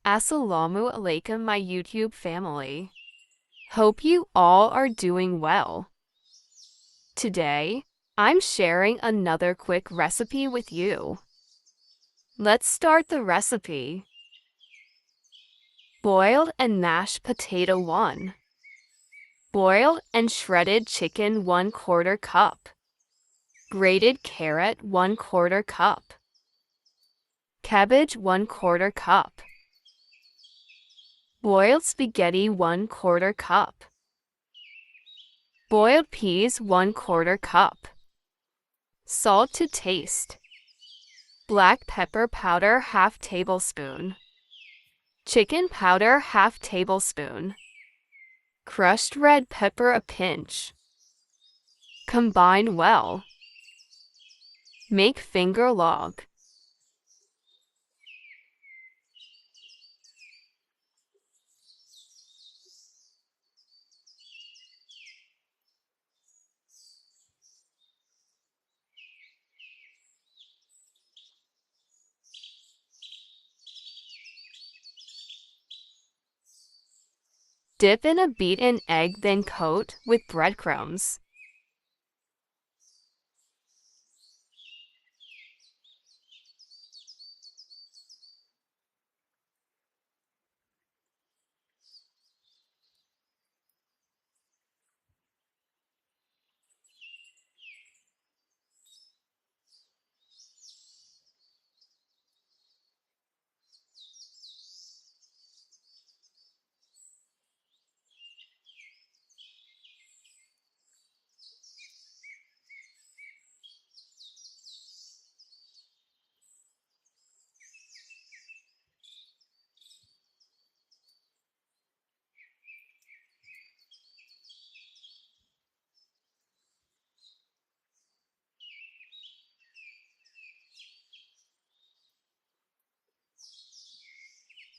Assalamu alaikum, my YouTube family. Hope you all are doing well. Today, I'm sharing another quick recipe with you. Let's start the recipe. Boiled and mashed potato 1. Boiled and shredded chicken 1/4 cup. Grated carrot 1/4 cup. Cabbage 1/4 cup. Boiled spaghetti 1/4 cup. Boiled peas 1/4 cup. Salt to taste. Black pepper powder 1/2 tablespoon. Chicken powder 1/2 tablespoon. Crushed red pepper a pinch. Combine well. Make finger log. Dip in a beaten egg, then coat with breadcrumbs.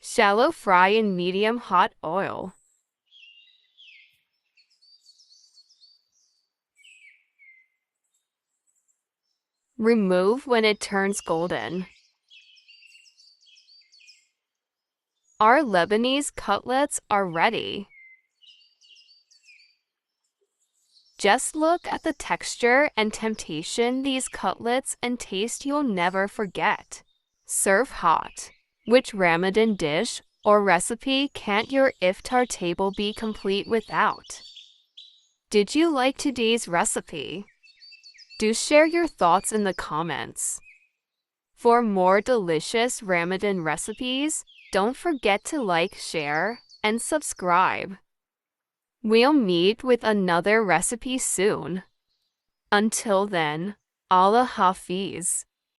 Shallow fry in medium hot oil. Remove when it turns golden. Our Lebanese cutlets are ready. Just look at the texture and temptation these cutlets and taste you'll never forget. Serve hot. Which Ramadan dish or recipe can't your iftar table be complete without? Did you like today's recipe? Do share your thoughts in the comments. For more delicious Ramadan recipes, don't forget to like, share, and subscribe. We'll meet with another recipe soon. Until then, Allah Hafiz.